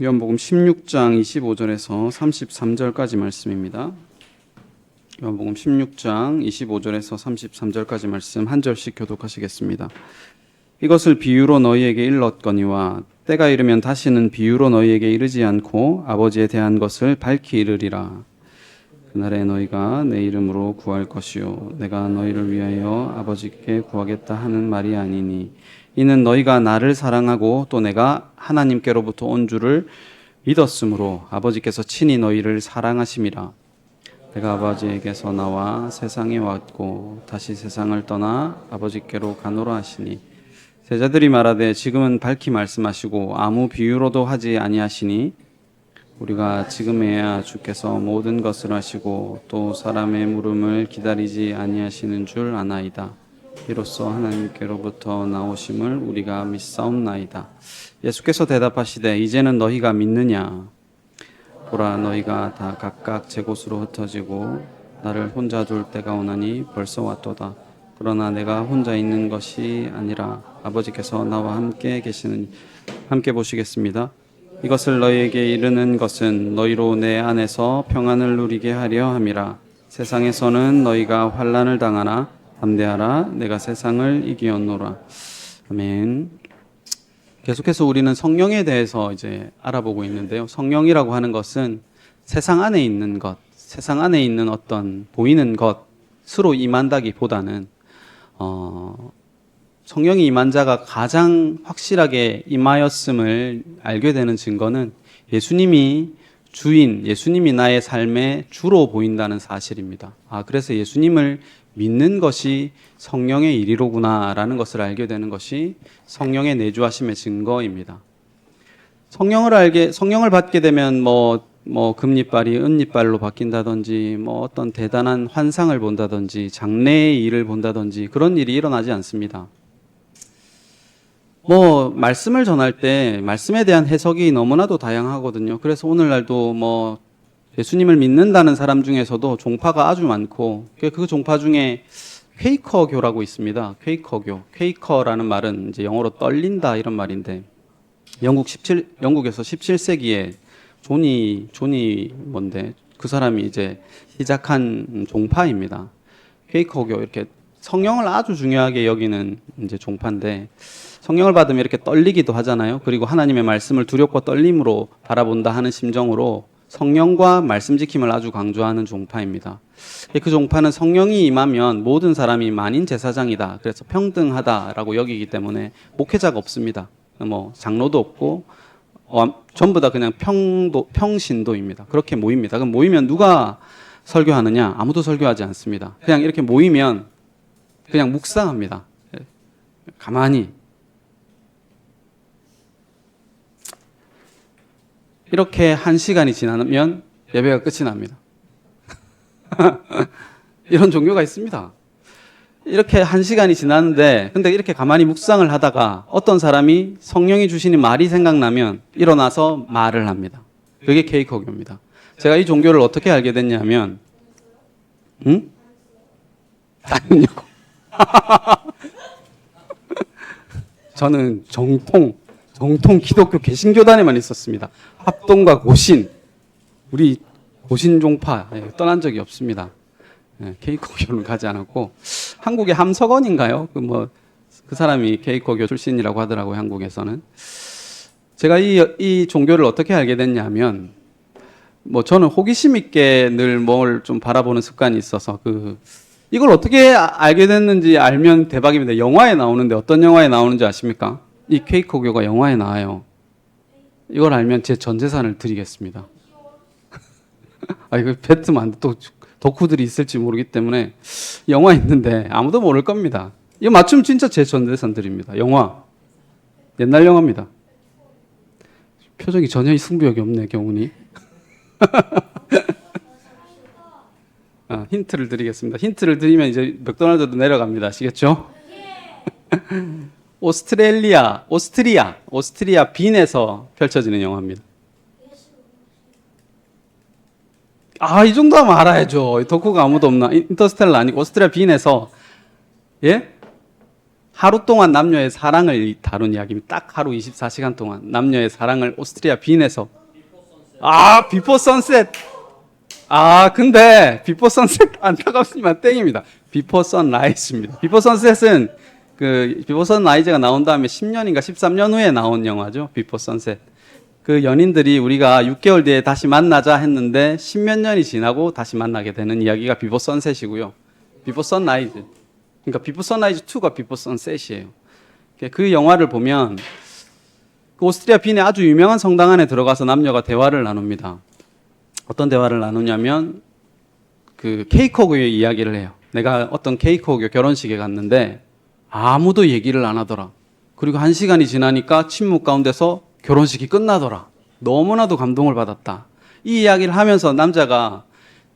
요한복음 16장 25절에서 33절까지 말씀입니다. 요한복음 16장 25절에서 33절까지 말씀 한 절씩 교독하시겠습니다. 이것을 비유로 너희에게 일렀거니와 때가 이르면 다시는 비유로 너희에게 이르지 않고 아버지에 대한 것을 밝히 이르리라. 그날에 너희가 내 이름으로 구할 것이요 내가 너희를 위하여 아버지께 구하겠다 하는 말이 아니니 이는 너희가 나를 사랑하고 또 내가 하나님께로부터 온 줄을 믿었으므로 아버지께서 친히 너희를 사랑하심이라. 내가 아버지에게서 나와 세상에 왔고 다시 세상을 떠나 아버지께로 가노라 하시니 제자들이 말하되 지금은 밝히 말씀하시고 아무 비유로도 하지 아니하시니 우리가 지금에야 주께서 모든 것을 하시고 또 사람의 물음을 기다리지 아니하시는 줄 아나이다. 이로써 하나님께로부터 나오심을 우리가 믿사옵나이다. 예수께서 대답하시되 이제는 너희가 믿느냐? 보라 너희가 다 각각 제 곳으로 흩어지고 나를 혼자 둘 때가 오나니 벌써 왔도다. 그러나 내가 혼자 있는 것이 아니라 아버지께서 나와 함께 계시는 함께 보시겠습니다. 이것을 너희에게 이르는 것은 너희로 내 안에서 평안을 누리게 하려 함이라. 세상에서는 너희가 환난을 당하나 담대하라. 내가 세상을 이기었노라. 아멘. 계속해서 우리는 성령에 대해서 이제 알아보고 있는데요. 성령이라고 하는 것은 세상 안에 있는 것, 세상 안에 있는 어떤 보이는 것으로 임한다기보다는 성령이 임한 자가 가장 확실하게 임하였음을 알게 되는 증거는 예수님이 주인, 예수님이 나의 삶의 주로 보인다는 사실입니다. 그래서 예수님을 믿는 것이 성령의 일이로구나라는 것을 알게 되는 것이 성령의 내주하심의 증거입니다. 성령을 받게 되면 뭐 금리빨이 은리빨로 바뀐다든지 어떤 대단한 환상을 본다든지 장래의 일을 본다든지 그런 일이 일어나지 않습니다. 말씀을 전할 때 말씀에 대한 해석이 너무나도 다양하거든요. 그래서 오늘날도 예수님을 믿는다는 사람 중에서도 종파가 아주 많고 그 종파 중에 퀘이커교라고 있습니다. 퀘이커교. 퀘이커라는 말은 이제 영어로 떨린다 이런 말인데 영국에서 17세기에 존이 뭔데 그 사람이 이제 시작한 종파입니다. 퀘이커교 이렇게 성령을 아주 중요하게 여기는 이제 종파인데 성령을 받으면 이렇게 떨리기도 하잖아요. 그리고 하나님의 말씀을 두렵고 떨림으로 바라본다 하는 심정으로 성령과 말씀 지킴을 아주 강조하는 종파입니다. 그 종파는 성령이 임하면 모든 사람이 만인 제사장이다. 그래서 평등하다라고 여기기 때문에 목회자가 없습니다. 장로도 없고 전부 다 그냥 평신도입니다. 그렇게 모입니다. 그럼 모이면 누가 설교하느냐? 아무도 설교하지 않습니다. 그냥 이렇게 모이면 그냥 묵상합니다. 가만히. 이렇게 1시간이 지나면 예배가 끝이 납니다. 이런 종교가 있습니다. 이렇게 1시간이 지났는데 근데 이렇게 가만히 묵상을 하다가 어떤 사람이 성령이 주시는 말이 생각나면 일어나서 말을 합니다. 그게 케이커교입니다. 제가 이 종교를 어떻게 알게 됐냐면 아니요. 저는 정통 기독교 개신교단에만 있었습니다. 합동과 고신, 우리 고신종파 떠난 적이 없습니다. 케이커교는 가지 않았고 한국의 함석원인가요? 그 사람이 케이커교 출신이라고 하더라고요. 한국에서는. 제가 이 종교를 어떻게 알게 됐냐면 저는 호기심 있게 늘 뭘 좀 바라보는 습관이 있어서 이걸 어떻게 알게 됐는지 알면 대박입니다. 영화에 나오는데 어떤 영화에 나오는지 아십니까? 이 퀘이커교가 영화에 나와요. 이걸 알면 제 전 재산을 드리겠습니다. 이거 뱉으면 안 돼. 또 덕후들이 있을지 모르기 때문에 영화 있는데 아무도 모를 겁니다. 이거 맞추면 진짜 제 전 재산 드립니다. 영화. 옛날 영화입니다. 표정이 전혀 승부욕이 없네, 경훈이. 힌트를 드리겠습니다. 힌트를 드리면 이제 맥도날드도 내려갑니다. 아시겠죠? 오스트리아 빈에서 펼쳐지는 영화입니다. 이 정도 하면 알아야죠. 덕후가 아무도 없나? 인터스텔라 아니고 오스트리아 빈에서 하루 동안 남녀의 사랑을 다룬 이야기입니다. 딱 하루 24시간 동안 남녀의 사랑을 오스트리아 빈에서. 비포 선셋. 근데 비포 선셋 안타깝지만 땡입니다. 비포 선라이즈입니다. 비포 선셋은 비포 선라이즈가 나온 다음에 10년인가 13년 후에 나온 영화죠. 비포 선셋. 그 연인들이 우리가 6개월 뒤에 다시 만나자 했는데 10몇 년이 지나고 다시 만나게 되는 이야기가 비포 선셋이고요. 비포 선라이즈. 그러니까 비포 선라이즈 2가 비포 선셋이에요. 그 영화를 보면 그 오스트리아 빈의 아주 유명한 성당 안에 들어가서 남녀가 대화를 나눕니다. 어떤 대화를 나누냐면 그 케이크호교의 이야기를 해요. 내가 어떤 케이크호교 결혼식에 갔는데 아무도 얘기를 안 하더라. 그리고 1시간이 지나니까 침묵 가운데서 결혼식이 끝나더라. 너무나도 감동을 받았다. 이 이야기를 하면서 남자가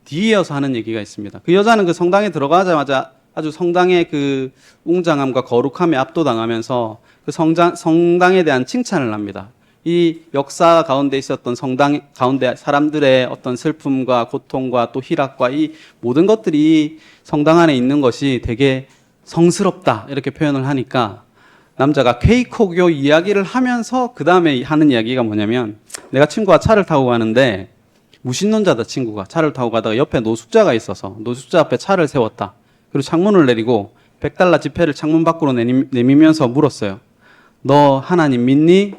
뒤이어서 하는 얘기가 있습니다. 그 여자는 그 성당에 들어가자마자 아주 성당의 그 웅장함과 거룩함에 압도당하면서 그 성당에 대한 칭찬을 합니다. 이 역사 가운데 있었던 성당 가운데 사람들의 어떤 슬픔과 고통과 또 희락과 이 모든 것들이 성당 안에 있는 것이 되게 성스럽다 이렇게 표현을 하니까 남자가 케이크호교 이야기를 하면서 그 다음에 하는 이야기가 뭐냐면 내가 친구가 차를 타고 가는데 무신론자다 친구가 차를 타고 가다가 옆에 노숙자가 있어서 노숙자 앞에 차를 세웠다. 그리고 창문을 내리고 $100 지폐를 창문 밖으로 내미면서 물었어요. 너 하나님 믿니?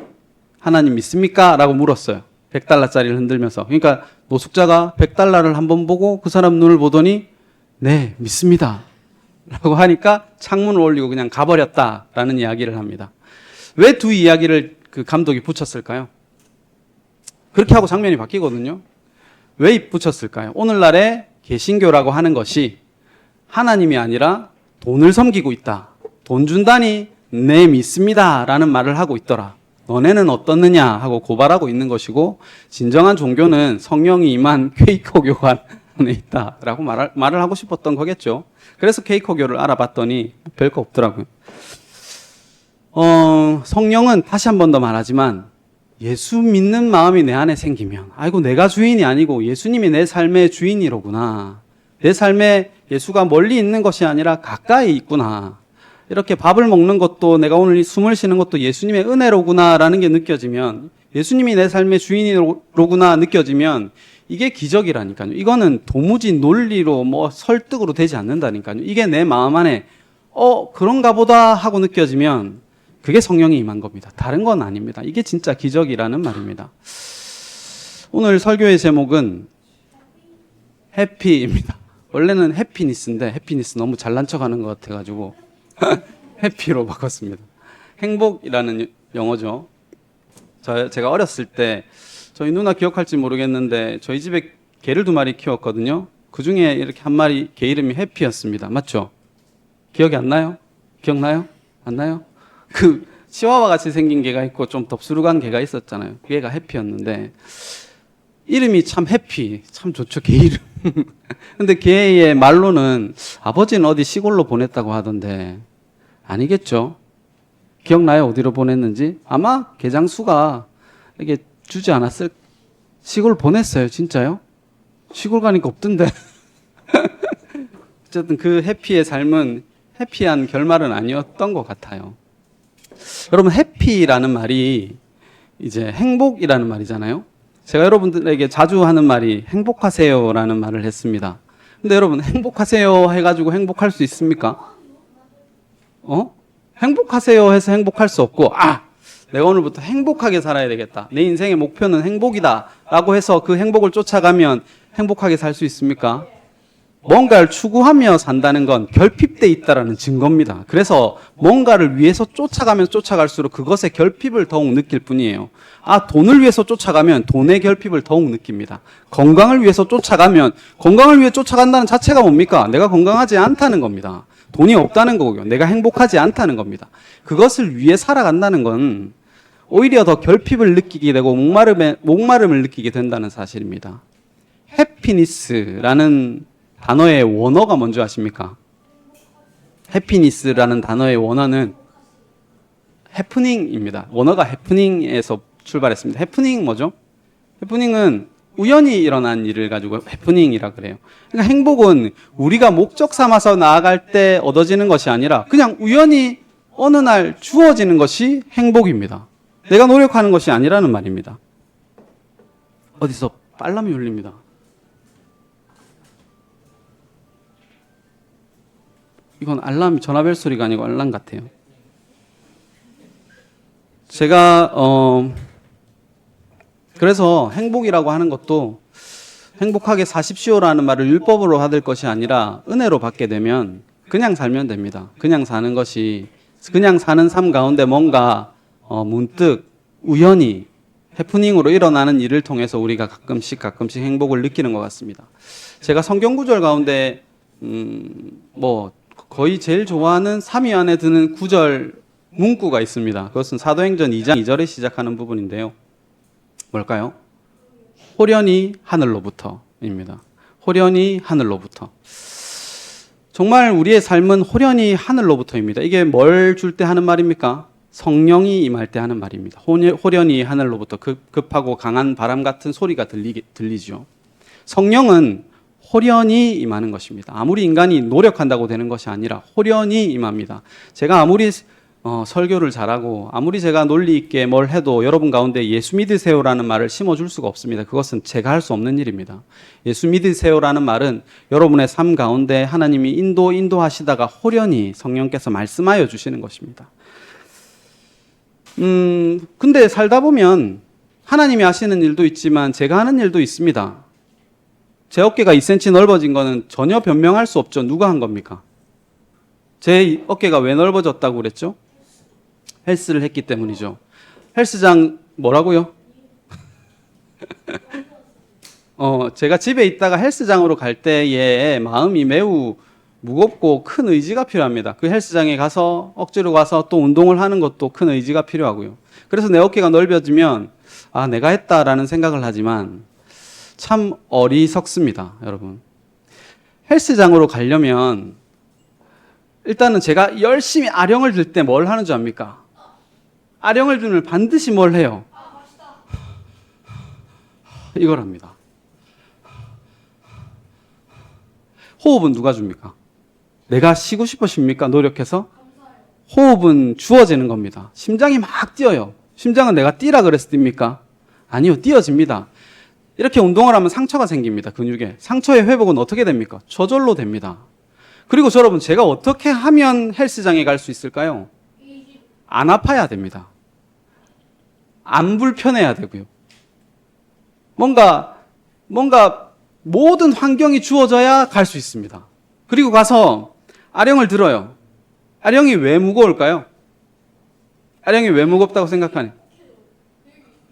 하나님 믿습니까? 라고 물었어요. $100짜리를 흔들면서. 그러니까 노숙자가 $100를 한번 보고 그 사람 눈을 보더니 네, 믿습니다. 라고 하니까 창문을 올리고 그냥 가버렸다라는 이야기를 합니다. 왜 두 이야기를 그 감독이 붙였을까요? 그렇게 하고 장면이 바뀌거든요. 왜 붙였을까요? 오늘날의 개신교라고 하는 것이 하나님이 아니라 돈을 섬기고 있다. 돈 준다니 네 믿습니다 라는 말을 하고 있더라. 너네는 어떻느냐 하고 고발하고 있는 것이고 진정한 종교는 성령이 임한 케이크호교가 안에 있다라고 말을 하고 싶었던 거겠죠. 그래서 케이크호교를 알아봤더니 별거 없더라고요. 성령은 다시 한 번 더 말하지만 예수 믿는 마음이 내 안에 생기면 아이고 내가 주인이 아니고 예수님이 내 삶의 주인이로구나. 내 삶에 예수가 멀리 있는 것이 아니라 가까이 있구나. 이렇게 밥을 먹는 것도 내가 오늘 숨을 쉬는 것도 예수님의 은혜로구나라는 게 느껴지면 예수님이 내 삶의 주인이로구나 느껴지면 이게 기적이라니까요. 이거는 도무지 논리로 설득으로 되지 않는다니까요. 이게 내 마음 안에 그런가 보다 하고 느껴지면 그게 성령이 임한 겁니다. 다른 건 아닙니다. 이게 진짜 기적이라는 말입니다. 오늘 설교의 제목은 해피입니다. 원래는 해피니스인데 해피니스 너무 잘난 척하는 것 같아가지고 해피로 바꿨습니다. 행복이라는 영어죠. 제가 어렸을 때 저희 누나 기억할지 모르겠는데 저희 집에 개를 2마리 키웠거든요. 그 중에 이렇게 한 마리 개 이름이 해피였습니다. 맞죠? 기억이 안 나요? 기억나요? 안 나요? 그 치와와 같이 생긴 개가 있고 좀 덥수룩한 개가 있었잖아요. 그 개가 해피였는데 이름이 참 해피, 참 좋죠, 개 이름. 근데 걔의 말로는 아버지는 어디 시골로 보냈다고 하던데 아니겠죠? 기억나요? 어디로 보냈는지? 아마 개장수가 이렇게 주지 않았을, 시골 보냈어요. 진짜요? 시골 가니까 없던데. 어쨌든 그 해피의 삶은 해피한 결말은 아니었던 것 같아요. 여러분, 해피라는 말이 이제 행복이라는 말이잖아요. 제가 여러분들에게 자주 하는 말이 행복하세요라는 말을 했습니다. 근데 여러분, 행복하세요 해가지고 행복할 수 있습니까? 행복하세요 해서 행복할 수 없고, 내가 오늘부터 행복하게 살아야 되겠다. 내 인생의 목표는 행복이다. 라고 해서 그 행복을 쫓아가면 행복하게 살 수 있습니까? 뭔가를 추구하며 산다는 건 결핍돼 있다라는 증거입니다. 그래서 뭔가를 위해서 쫓아가면 쫓아갈수록 그것의 결핍을 더욱 느낄 뿐이에요. 돈을 위해서 쫓아가면 돈의 결핍을 더욱 느낍니다. 건강을 위해서 쫓아가면 건강을 위해 쫓아간다는 자체가 뭡니까? 내가 건강하지 않다는 겁니다. 돈이 없다는 거고요. 내가 행복하지 않다는 겁니다. 그것을 위해 살아간다는 건 오히려 더 결핍을 느끼게 되고 목마름을 느끼게 된다는 사실입니다. 해피니스라는 단어의 원어가 뭔지 아십니까? 해피니스라는 단어의 원어는 해프닝입니다. 원어가 해프닝에서 출발했습니다. 해프닝 뭐죠? 해프닝은 우연히 일어난 일을 가지고 해프닝이라 그래요. 그러니까 행복은 우리가 목적 삼아서 나아갈 때 얻어지는 것이 아니라 그냥 우연히 어느 날 주어지는 것이 행복입니다. 내가 노력하는 것이 아니라는 말입니다. 어디서 빨람이 울립니다. 이건 알람, 전화벨 소리가 아니고 알람 같아요. 제가 그래서 행복이라고 하는 것도 행복하게 사십시오라는 말을 율법으로 받을 것이 아니라 은혜로 받게 되면 그냥 살면 됩니다. 그냥 사는 것이, 그냥 사는 삶 가운데 뭔가 문득 우연히 해프닝으로 일어나는 일을 통해서 우리가 가끔씩 행복을 느끼는 것 같습니다. 제가 성경 구절 가운데 거의 제일 좋아하는 3위 안에 드는 구절 문구가 있습니다. 그것은 사도행전 2장 2절에 시작하는 부분인데요. 뭘까요? 호련히 하늘로부터입니다. 호련히 하늘로부터. 정말 우리의 삶은 호련히 하늘로부터입니다. 이게 뭘 줄 때 하는 말입니까? 성령이 임할 때 하는 말입니다. 호련히 하늘로부터 급하고 강한 바람 같은 소리가 들리죠. 성령은 호련히 임하는 것입니다. 아무리 인간이 노력한다고 되는 것이 아니라 호련히 임합니다. 제가 아무리 설교를 잘하고 아무리 제가 논리 있게 뭘 해도 여러분 가운데 예수 믿으세요라는 말을 심어줄 수가 없습니다. 그것은 제가 할 수 없는 일입니다. 예수 믿으세요라는 말은 여러분의 삶 가운데 하나님이 인도하시다가 호련히 성령께서 말씀하여 주시는 것입니다. 근데 살다 보면 하나님이 하시는 일도 있지만 제가 하는 일도 있습니다. 제 어깨가 2cm 넓어진 거는 전혀 변명할 수 없죠. 누가 한 겁니까? 제 어깨가 왜 넓어졌다고 그랬죠? 헬스를 했기 때문이죠. 헬스장 뭐라고요? 제가 집에 있다가 헬스장으로 갈 때에 마음이 매우 무겁고 큰 의지가 필요합니다. 그 헬스장에 가서 억지로 가서 또 운동을 하는 것도 큰 의지가 필요하고요. 그래서 내 어깨가 넓어지면 내가 했다라는 생각을 하지만 참 어리석습니다, 여러분. 헬스장으로 가려면 일단은 제가 열심히 아령을 들 때 뭘 하는 줄 압니까? 아령을 들면 반드시 뭘 해요? 이걸 합니다. 호흡은 누가 줍니까? 내가 쉬고 싶으십니까? 노력해서? 호흡은 주어지는 겁니다. 심장이 막 뛰어요. 심장은 내가 뛰라 그래서 뜁니까? 아니요, 뛰어집니다. 이렇게 운동을 하면 상처가 생깁니다. 근육에. 상처의 회복은 어떻게 됩니까? 저절로 됩니다. 그리고 여러분, 제가 어떻게 하면 헬스장에 갈 수 있을까요? 안 아파야 됩니다. 안 불편해야 되고요. 뭔가 모든 환경이 주어져야 갈 수 있습니다. 그리고 가서 아령을 들어요. 아령이 왜 무거울까요? 아령이 왜 무겁다고 생각하니?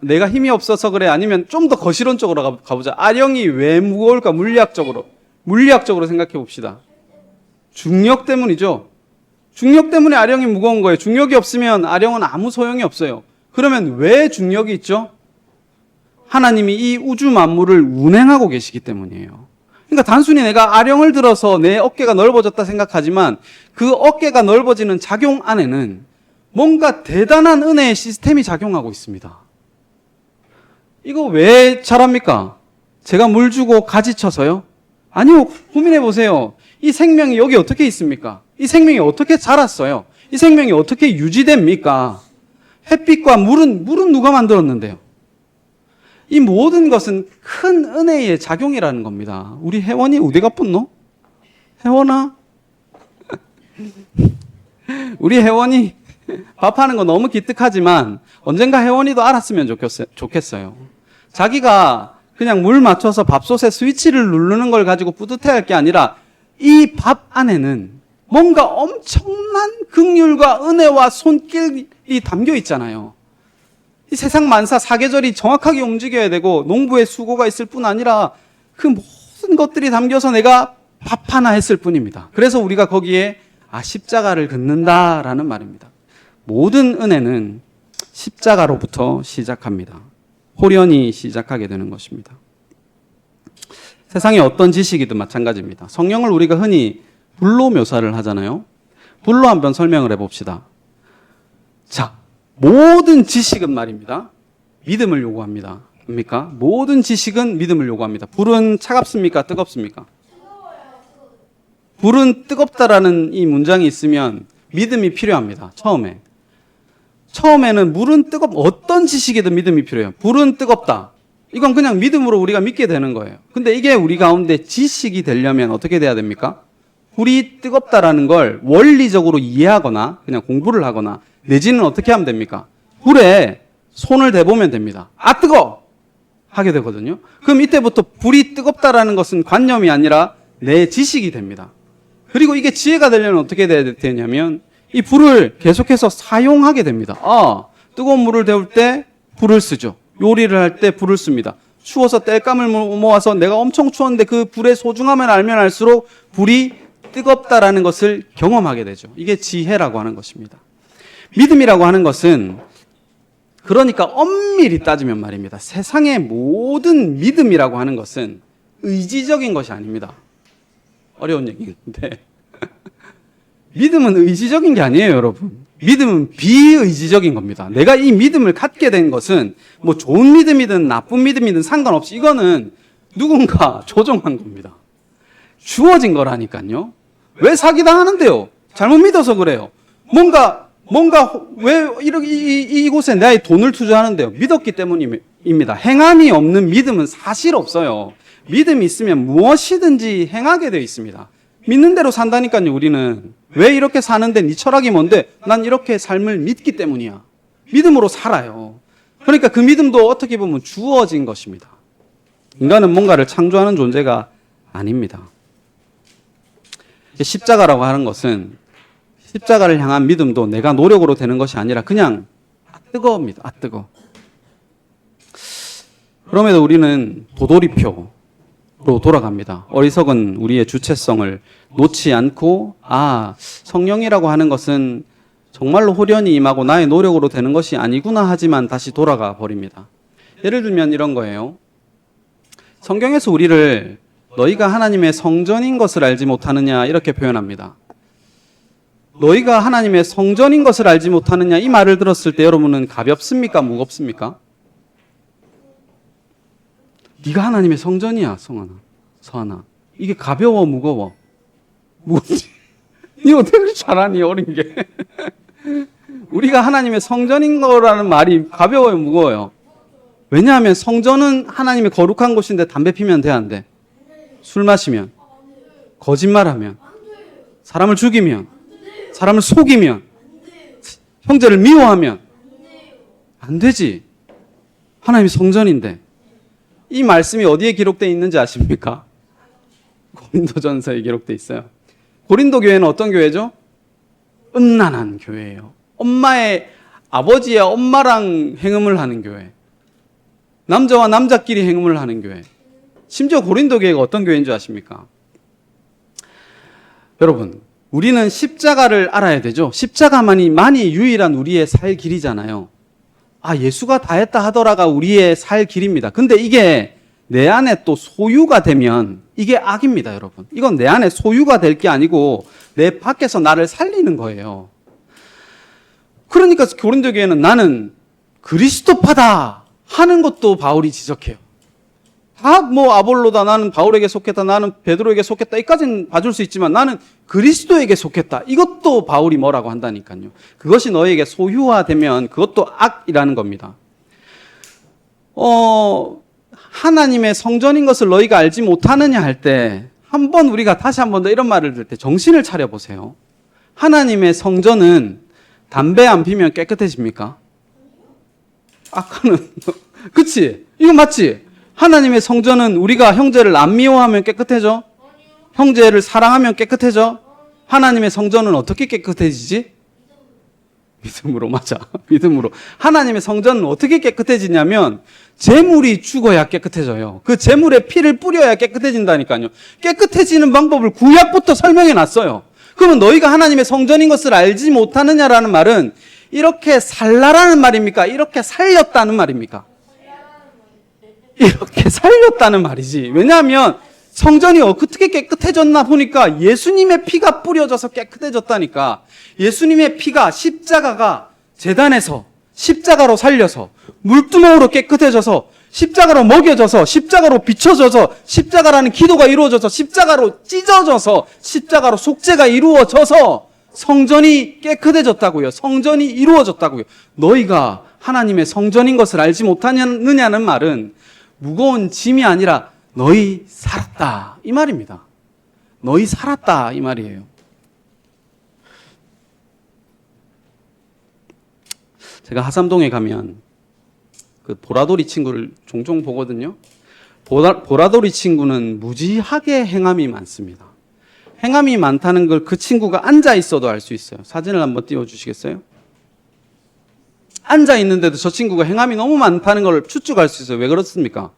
내가 힘이 없어서 그래? 아니면 좀 더 거실론적으로 가보자. 아령이 왜 무거울까? 물리학적으로 생각해 봅시다. 중력 때문이죠. 중력 때문에 아령이 무거운 거예요. 중력이 없으면 아령은 아무 소용이 없어요. 그러면 왜 중력이 있죠? 하나님이 이 우주 만물을 운행하고 계시기 때문이에요. 그러니까 단순히 내가 아령을 들어서 내 어깨가 넓어졌다 생각하지만 그 어깨가 넓어지는 작용 안에는 뭔가 대단한 은혜의 시스템이 작용하고 있습니다. 이거 왜 잘합니까? 제가 물 주고 가지 쳐서요? 아니요. 고민해 보세요. 이 생명이 여기 어떻게 있습니까? 이 생명이 어떻게 자랐어요? 이 생명이 어떻게 유지됩니까? 햇빛과 물은 누가 만들었는데요? 이 모든 것은 큰 은혜의 작용이라는 겁니다. 우리 혜원이 어디가 붙노? 혜원아? 우리 혜원이 밥하는 거 너무 기특하지만 언젠가 혜원이도 알았으면 좋겠어요. 자기가 그냥 물 맞춰서 밥솥에 스위치를 누르는 걸 가지고 뿌듯해할 게 아니라 이 밥 안에는 뭔가 엄청난 긍휼과 은혜와 손길이 담겨 있잖아요. 이 세상 만사 사계절이 정확하게 움직여야 되고 농부의 수고가 있을 뿐 아니라 그 모든 것들이 담겨서 내가 밥 하나 했을 뿐입니다. 그래서 우리가 거기에 십자가를 긋는다라는 말입니다. 모든 은혜는 십자가로부터 시작합니다. 호련히 시작하게 되는 것입니다. 세상의 어떤 지식이든 마찬가지입니다. 성령을 우리가 흔히 불로 묘사를 하잖아요. 불로 한번 설명을 해봅시다. 자, 모든 지식은 말입니다. 믿음을 요구합니다. 입니까? 모든 지식은 믿음을 요구합니다. 불은 차갑습니까? 뜨겁습니까? 불은 뜨겁다라는 이 문장이 있으면 믿음이 필요합니다. 처음에는 물은 어떤 지식이든 믿음이 필요해요. 불은 뜨겁다. 이건 그냥 믿음으로 우리가 믿게 되는 거예요. 근데 이게 우리 가운데 지식이 되려면 어떻게 돼야 됩니까? 불이 뜨겁다라는 걸 원리적으로 이해하거나 그냥 공부를 하거나 내지는 어떻게 하면 됩니까? 불에 손을 대보면 됩니다. 아, 뜨거워! 하게 되거든요. 그럼 이때부터 불이 뜨겁다라는 것은 관념이 아니라 내 지식이 됩니다. 그리고 이게 지혜가 되려면 어떻게 돼야 되냐면 이 불을 계속해서 사용하게 됩니다. 뜨거운 물을 데울 때 불을 쓰죠. 요리를 할 때 불을 씁니다. 추워서 땔감을 모아서 내가 엄청 추웠는데 그 불의 소중함을 알면 알수록 불이 뜨겁다라는 것을 경험하게 되죠. 이게 지혜라고 하는 것입니다. 믿음이라고 하는 것은 그러니까 엄밀히 따지면 말입니다. 세상의 모든 믿음이라고 하는 것은 의지적인 것이 아닙니다. 어려운 얘기인데 믿음은 의지적인 게 아니에요, 여러분. 믿음은 비의지적인 겁니다. 내가 이 믿음을 갖게 된 것은 뭐 좋은 믿음이든 나쁜 믿음이든 상관없이 이거는 누군가 조종한 겁니다. 주어진 거라니까요. 왜 사기당하는데요? 잘못 믿어서 그래요. 뭔가 왜 이렇게 이곳에 내가 돈을 투자하는데요? 믿었기 때문입니다. 행함이 없는 믿음은 사실 없어요. 믿음이 있으면 무엇이든지 행하게 되어 있습니다. 믿는 대로 산다니까요, 우리는. 왜 이렇게 사는데 네 철학이 뭔데? 난 이렇게 삶을 믿기 때문이야. 믿음으로 살아요. 그러니까 그 믿음도 어떻게 보면 주어진 것입니다. 인간은 뭔가를 창조하는 존재가 아닙니다. 십자가라고 하는 것은 십자가를 향한 믿음도 내가 노력으로 되는 것이 아니라 그냥 뜨거웁니다. 뜨거워. 그럼에도 우리는 도돌이표로 돌아갑니다. 어리석은 우리의 주체성을 놓지 않고 성령이라고 하는 것은 정말로 호련히 임하고 나의 노력으로 되는 것이 아니구나 하지만 다시 돌아가 버립니다. 예를 들면 이런 거예요. 성경에서 우리를 너희가 하나님의 성전인 것을 알지 못하느냐 이렇게 표현합니다. 너희가 하나님의 성전인 것을 알지 못하느냐 이 말을 들었을 때 여러분은 가볍습니까? 무겁습니까? 네가 하나님의 성전이야, 서하나. 이게 가벼워, 무거워? 무겁지. 네 어떻게 그렇게 잘하니, 어린 게. 우리가 하나님의 성전인 거라는 말이 가벼워요, 무거워요? 왜냐하면 성전은 하나님의 거룩한 곳인데 담배 피면 돼, 안 돼? 술 마시면, 거짓말하면, 사람을 죽이면, 사람을 속이면, 형제를 미워하면 안 되지. 하나님의 성전인데. 이 말씀이 어디에 기록되어 있는지 아십니까? 고린도전서에 기록되어 있어요. 고린도 교회는 어떤 교회죠? 음란한 교회예요. 아버지의 엄마랑 행음을 하는 교회. 남자와 남자끼리 행음을 하는 교회. 심지어 고린도 교회가 어떤 교회인 줄 아십니까? 여러분, 우리는 십자가를 알아야 되죠. 십자가만이 유일한 우리의 살 길이잖아요. 예수가 다 했다 하더라가 우리의 살 길입니다. 근데 이게 내 안에 또 소유가 되면 이게 악입니다, 여러분. 이건 내 안에 소유가 될 게 아니고 내 밖에서 나를 살리는 거예요. 그러니까 고린도 교회는 나는 그리스도파다 하는 것도 바울이 지적해요. 다 아볼로다, 나는 바울에게 속했다, 나는 베드로에게 속했다, 이까지는 봐줄 수 있지만 나는 그리스도에게 속했다. 이것도 바울이 뭐라고 한다니까요. 그것이 너에게 소유화되면 그것도 악이라는 겁니다. 하나님의 성전인 것을 너희가 알지 못하느냐 할 때 우리가 다시 한 번 더 이런 말을 들을 때 정신을 차려보세요. 하나님의 성전은 담배 안 피면 깨끗해집니까? 아까는 그치? 이거 맞지? 하나님의 성전은 우리가 형제를 안 미워하면 깨끗해져? 형제를 사랑하면 깨끗해져? 하나님의 성전은 어떻게 깨끗해지지? 믿음으로, 맞아. 믿음으로. 하나님의 성전은 어떻게 깨끗해지냐면 제물이 죽어야 깨끗해져요. 그 제물에 피를 뿌려야 깨끗해진다니까요. 깨끗해지는 방법을 구약부터 설명해 놨어요. 그러면 너희가 하나님의 성전인 것을 알지 못하느냐라는 말은 이렇게 살라라는 말입니까? 이렇게 살렸다는 말입니까? 이렇게 살렸다는 말이지. 왜냐하면 성전이 어떻게 깨끗해졌나 보니까 예수님의 피가 뿌려져서 깨끗해졌다니까. 예수님의 피가 십자가가 제단에서 십자가로 살려서 물두멍으로 깨끗해져서 십자가로 먹여져서 십자가로 비춰져서 십자가라는 기도가 이루어져서 십자가로 찢어져서 십자가로 속죄가 이루어져서 성전이 깨끗해졌다고요. 성전이 이루어졌다고요. 너희가 하나님의 성전인 것을 알지 못하느냐는 말은 무거운 짐이 아니라 너희 살았다 이 말입니다. 너희 살았다 이 말이에요. 제가 하삼동에 가면 그 보라돌이 친구를 종종 보거든요. 보라돌이 친구는 무지하게 행함이 많습니다. 행함이 많다는 걸 그 친구가 앉아 있어도 알 수 있어요. 사진을 한번 띄워주시겠어요? 앉아 있는데도 저 친구가 행함이 너무 많다는 걸 추측할 수 있어요. 왜 그렇습니까?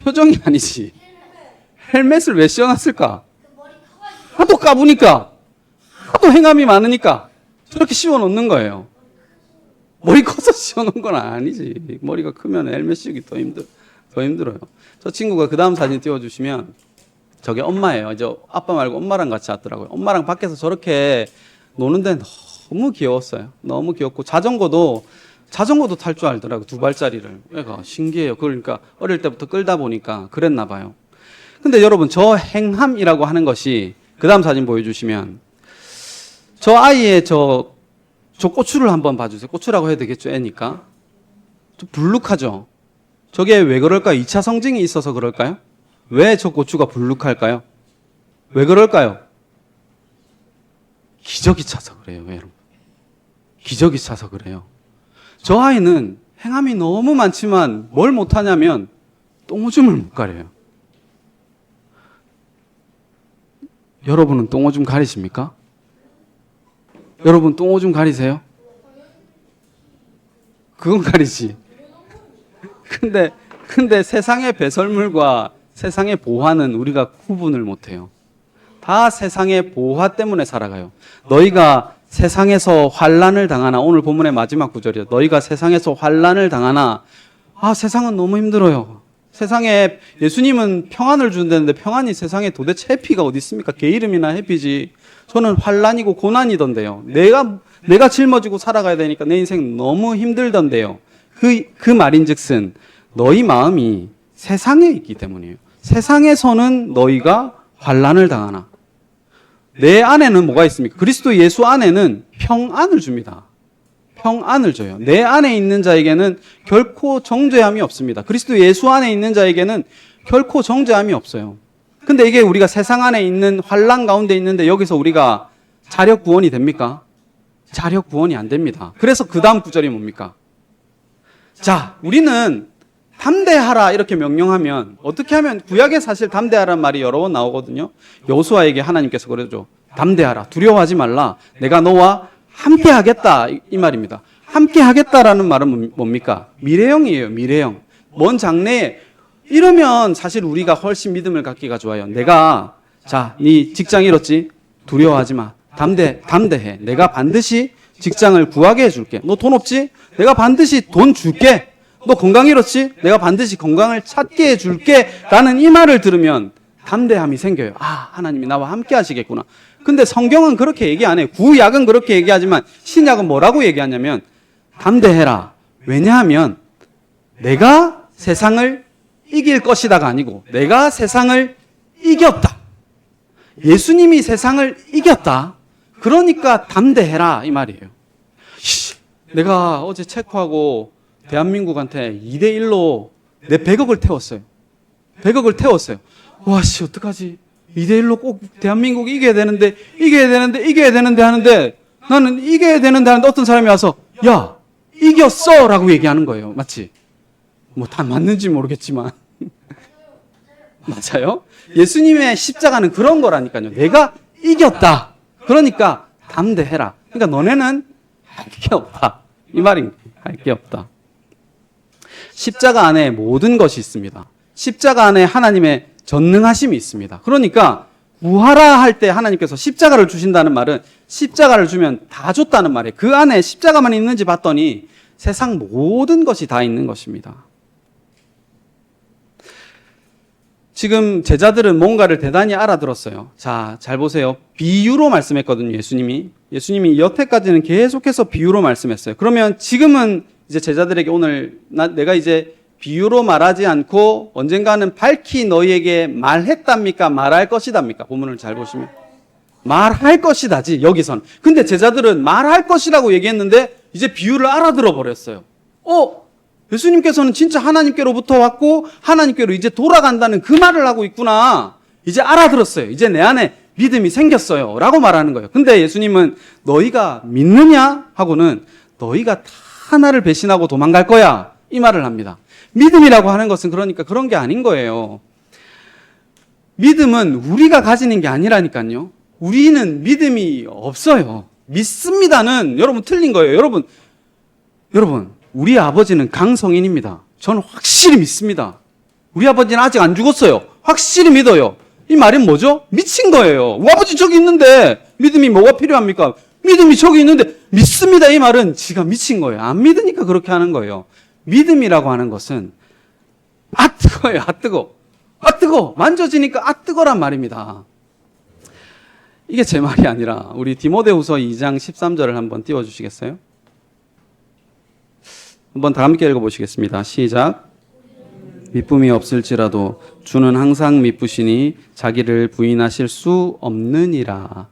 표정이 아니지. 헬멧을 왜 씌워놨을까? 하도 까부니까, 하도 행함이 많으니까 저렇게 씌워놓는 거예요. 머리 커서 씌워놓은 건 아니지. 머리가 크면 헬멧 씌우기 더 힘들어요. 저 친구가 그 다음 사진 띄워주시면 저게 엄마예요. 이제 아빠 말고 엄마랑 같이 왔더라고요. 엄마랑 밖에서 저렇게 노는데 너무 귀여웠어요. 너무 귀엽고 자전거도 탈 줄 알더라고요. 2발짜리를. 애가 신기해요. 그러니까 어릴 때부터 끌다 보니까 그랬나 봐요. 근데 여러분 저 행함이라고 하는 것이 그 다음 사진 보여주시면 저 아이의 저 고추를 한번 봐주세요. 고추라고 해도 되겠죠. 애니까. 좀 불룩하죠. 저게 왜 그럴까요? 2차 성징이 있어서 그럴까요? 왜 저 고추가 불룩할까요? 왜 그럴까요? 기저귀 차서 그래요, 여러분. 기저귀 차서 그래요. 저 아이는 행함이 너무 많지만 뭘 못하냐면 똥오줌을 못 가려요. 여러분은 똥오줌 가리십니까? 여러분 똥오줌 가리세요? 그건 가리지. 근데 세상의 배설물과 세상의 보화는 우리가 구분을 못해요. 다 세상의 보화 때문에 살아가요. 너희가 세상에서 환난을 당하나, 오늘 본문의 마지막 구절이요. 너희가 세상에서 환난을 당하나, 세상은 너무 힘들어요. 세상에 예수님은 평안을 준다는데 평안이 세상에 도대체 해피가 어디 있습니까? 개 이름이나 해피지. 저는 환난이고 고난이던데요. 내가 짊어지고 살아가야 되니까 내 인생 너무 힘들던데요. 그 말인즉슨 너희 마음이 세상에 있기 때문이에요. 세상에서는 너희가 환난을 당하나. 내 안에는 뭐가 있습니까? 그리스도 예수 안에는 평안을 줍니다. 평안을 줘요. 내 안에 있는 자에게는 결코 정죄함이 없습니다. 그리스도 예수 안에 있는 자에게는 결코 정죄함이 없어요. 근데 이게 우리가 세상 안에 있는 환난 가운데 있는데 여기서 우리가 자력 구원이 됩니까? 자력 구원이 안 됩니다. 그래서 그 다음 구절이 뭡니까? 자, 우리는 담대하라 이렇게 명령하면 어떻게 하면 구약에 사실 담대하라는 말이 여러 번 나오거든요. 여호수아에게 하나님께서 그러죠. 담대하라. 두려워하지 말라. 내가 너와 함께 하겠다 이 말입니다. 함께 하겠다라는 말은 뭡니까? 미래형이에요. 미래형. 먼 장래에 이러면 사실 우리가 훨씬 믿음을 갖기가 좋아요. 내가 네 직장 잃었지? 두려워하지 마. 담대해. 내가 반드시 직장을 구하게 해줄게. 너 돈 없지? 내가 반드시 돈 줄게. 너 건강 잃었지? 내가 반드시 건강을 찾게 해줄게. 라는 이 말을 들으면 담대함이 생겨요. 하나님이 나와 함께 하시겠구나. 근데 성경은 그렇게 얘기 안 해요. 구약은 그렇게 얘기하지만 신약은 뭐라고 얘기하냐면 담대해라. 왜냐하면 내가 세상을 이길 것이다가 아니고 내가 세상을 이겼다. 예수님이 세상을 이겼다. 그러니까 담대해라 이 말이에요. 내가 어제 체코하고 대한민국한테 2대1로 내 100억을 태웠어요. 100억을 태웠어요. 어떡하지? 2대1로 꼭 대한민국이 이겨야 되는데 하는데 나는 이겨야 되는데 하는데 어떤 사람이 와서 야, 이겼어! 라고 얘기하는 거예요. 맞지? 다 맞는지 모르겠지만. 맞아요? 예수님의 십자가는 그런 거라니까요. 내가 이겼다. 그러니까 담대해라. 그러니까 너네는 할 게 없다. 이 말인 할 게 없다. 십자가 안에 모든 것이 있습니다. 십자가 안에 하나님의 전능하심이 있습니다. 그러니까 구하라 할 때 하나님께서 십자가를 주신다는 말은 십자가를 주면 다 줬다는 말이에요. 그 안에 십자가만 있는지 봤더니 세상 모든 것이 다 있는 것입니다. 지금 제자들은 뭔가를 대단히 알아들었어요. 잘 보세요. 비유로 말씀했거든요, 예수님이. 예수님이 여태까지는 계속해서 비유로 말씀했어요. 그러면 지금은 이제 제자들에게 오늘 내가 이제 비유로 말하지 않고 언젠가는 밝히 너희에게 말했답니까? 말할 것이답니까? 본문을 잘 보시면. 말할 것이다지 여기선. 근데 제자들은 말할 것이라고 얘기했는데 이제 비유를 알아들어 버렸어요. 예수님께서는 진짜 하나님께로부터 왔고 하나님께로 이제 돌아간다는 그 말을 하고 있구나. 이제 알아들었어요. 이제 내 안에 믿음이 생겼어요. 라고 말하는 거예요. 근데 예수님은 너희가 믿느냐? 하고는 너희가 다 나를 배신하고 도망갈 거야. 이 말을 합니다. 믿음이라고 하는 것은 그러니까 그런 게 아닌 거예요. 믿음은 우리가 가지는 게 아니라니까요. 우리는 믿음이 없어요. 믿습니다는 여러분 틀린 거예요. 여러분 우리 아버지는 강성인입니다. 저는 확실히 믿습니다. 우리 아버지는 아직 안 죽었어요. 확실히 믿어요. 이 말은 뭐죠? 미친 거예요. 우리 아버지 저기 있는데 믿음이 뭐가 필요합니까? 믿음이 저기 있는데 믿습니다. 이 말은 지가 미친 거예요. 안 믿으니까 그렇게 하는 거예요. 믿음이라고 하는 것은 뜨거워요. 뜨거. 만져지니까 뜨거란 말입니다. 이게 제 말이 아니라 우리 디모데후서 2장 13절을 한번 띄워주시겠어요? 한번 다 함께 읽어보시겠습니다. 시작. 미쁨이 없을지라도 주는 항상 미쁘시니 자기를 부인하실 수 없느니라.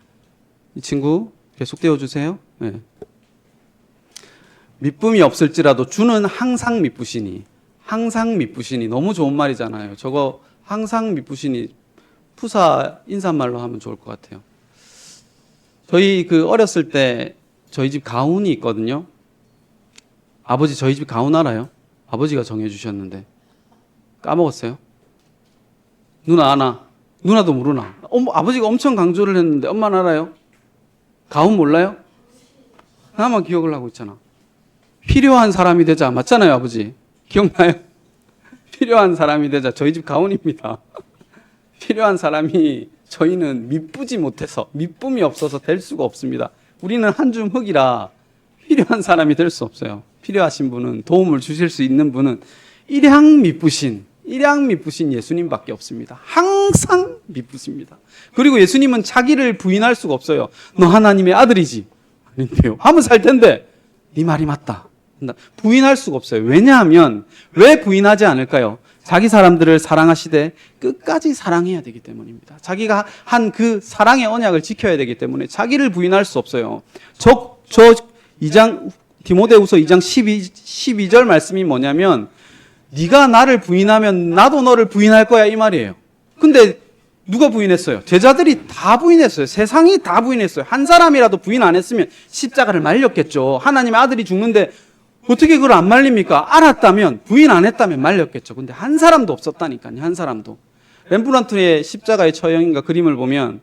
이 친구 계속 띄워주세요. 네. 미쁨이 없을지라도 주는 항상 미쁘시니. 항상 미쁘시니. 너무 좋은 말이잖아요. 저거 항상 미쁘시니 푸사 인사말로 하면 좋을 것 같아요. 저희 어렸을 때 저희 집 가훈이 있거든요. 아버지 저희 집 가훈 알아요? 아버지가 정해주셨는데 까먹었어요? 누나 아나? 누나도 모르나? 아버지가 엄청 강조를 했는데 엄마는 알아요? 가훈 몰라요? 나만 기억을 하고 있잖아. 필요한 사람이 되자. 맞잖아요, 아버지. 기억나요? 필요한 사람이 되자. 저희 집 가훈입니다. 필요한 사람이 저희는 미쁘지 못해서 미쁨이 없어서 될 수가 없습니다. 우리는 한 줌 흙이라 필요한 사람이 될 수 없어요. 필요하신 분은 도움을 주실 수 있는 분은 일양 미쁘신 예수님밖에 없습니다. 항상 미쁘십니다. 그리고 예수님은 자기를 부인할 수가 없어요. 너 하나님의 아들이지? 아닌데요. 하면 살 텐데 네 말이 맞다. 부인할 수가 없어요. 왜냐하면 왜 부인하지 않을까요? 자기 사람들을 사랑하시되 끝까지 사랑해야 되기 때문입니다. 자기가 한 그 사랑의 언약을 지켜야 되기 때문에 자기를 부인할 수 없어요. 디모데후서 2장 12절 말씀이 뭐냐면 네가 나를 부인하면 나도 너를 부인할 거야 이 말이에요. 근데 누가 부인했어요? 제자들이 다 부인했어요. 세상이 다 부인했어요. 한 사람이라도 부인 안 했으면 십자가를 말렸겠죠. 하나님의 아들이 죽는데 어떻게 그걸 안 말립니까? 알았다면, 부인 안 했다면 말렸겠죠. 근데 한 사람도 없었다니까요. 한 사람도. 렘브란트의 십자가의 처형인가 그림을 보면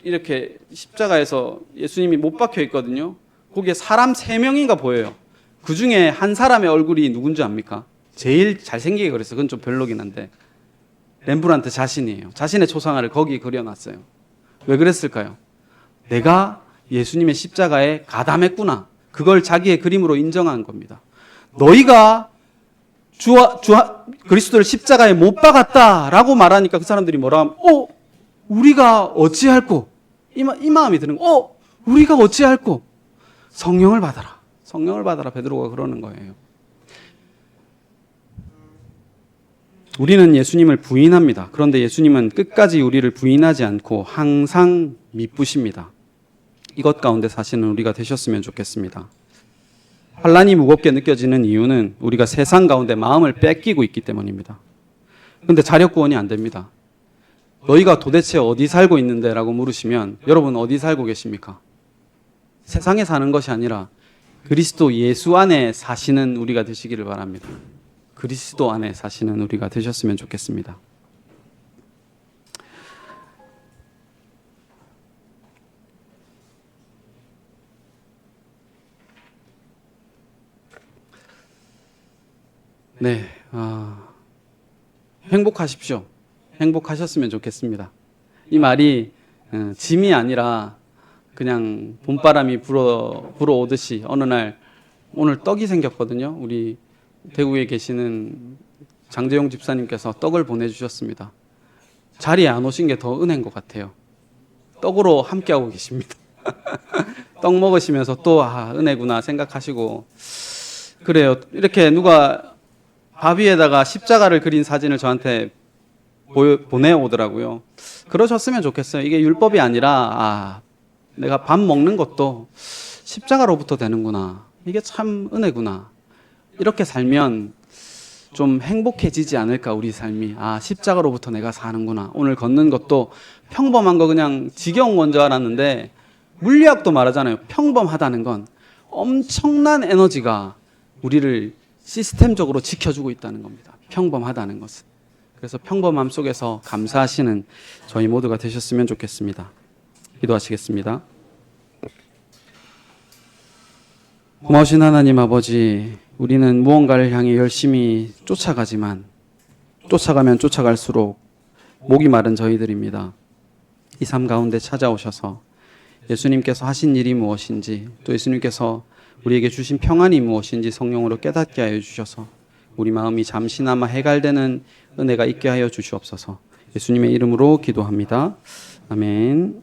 이렇게 십자가에서 예수님이 못 박혀 있거든요. 거기에 사람 3명인가 보여요. 그 중에 한 사람의 얼굴이 누군지 압니까? 제일 잘생기게 그랬어요. 그건 좀 별로긴 한데. 렘브란트 자신이에요. 자신의 초상화를 거기에 그려놨어요. 왜 그랬을까요? 내가 예수님의 십자가에 가담했구나. 그걸 자기의 그림으로 인정한 겁니다. 너희가 그리스도를 십자가에 못 박았다라고 말하니까 그 사람들이 뭐라 하면 우리가 어찌할꼬? 이 마음이 드는 거. 우리가 어찌할꼬? 성령을 받아라. 성령을 받아라. 베드로가 그러는 거예요. 우리는 예수님을 부인합니다. 그런데 예수님은 끝까지 우리를 부인하지 않고 항상 미쁘십니다. 이것 가운데 사시는 우리가 되셨으면 좋겠습니다. 환난이 무겁게 느껴지는 이유는 우리가 세상 가운데 마음을 뺏기고 있기 때문입니다. 그런데 자력구원이 안 됩니다. 너희가 도대체 어디 살고 있는데? 라고 물으시면 여러분 어디 살고 계십니까? 세상에 사는 것이 아니라 그리스도 예수 안에 사시는 우리가 되시기를 바랍니다. 그리스도 안에 사시는 우리가 되셨으면 좋겠습니다. 네, 행복하십시오. 행복하셨으면 좋겠습니다. 이 말이 짐이 아니라 그냥 봄바람이 불어오듯이 어느 날 오늘 떡이 생겼거든요. 우리 대구에 계시는 장재용 집사님께서 떡을 보내주셨습니다. 자리에 안 오신 게 더 은혜인 것 같아요. 떡으로 함께하고 계십니다. 떡 먹으시면서 또 은혜구나 생각하시고 그래요. 이렇게 누가 밥 위에다가 십자가를 그린 사진을 저한테 보내오더라고요. 그러셨으면 좋겠어요. 이게 율법이 아니라 내가 밥 먹는 것도 십자가로부터 되는구나. 이게 참 은혜구나. 이렇게 살면 좀 행복해지지 않을까, 우리 삶이. 십자가로부터 내가 사는구나. 오늘 걷는 것도 평범한 거 그냥 지겨운 건 줄 알았는데, 물리학도 말하잖아요. 평범하다는 건 엄청난 에너지가 우리를 시스템적으로 지켜주고 있다는 겁니다. 평범하다는 것은. 그래서 평범함 속에서 감사하시는 저희 모두가 되셨으면 좋겠습니다. 기도하시겠습니다. 고마우신 하나님 아버지, 우리는 무언가를 향해 열심히 쫓아가지만 쫓아가면 쫓아갈수록 목이 마른 저희들입니다. 이 삶 가운데 찾아오셔서 예수님께서 하신 일이 무엇인지, 또 예수님께서 우리에게 주신 평안이 무엇인지 성령으로 깨닫게 하여 주셔서 우리 마음이 잠시나마 해갈되는 은혜가 있게 하여 주시옵소서. 예수님의 이름으로 기도합니다. 아멘.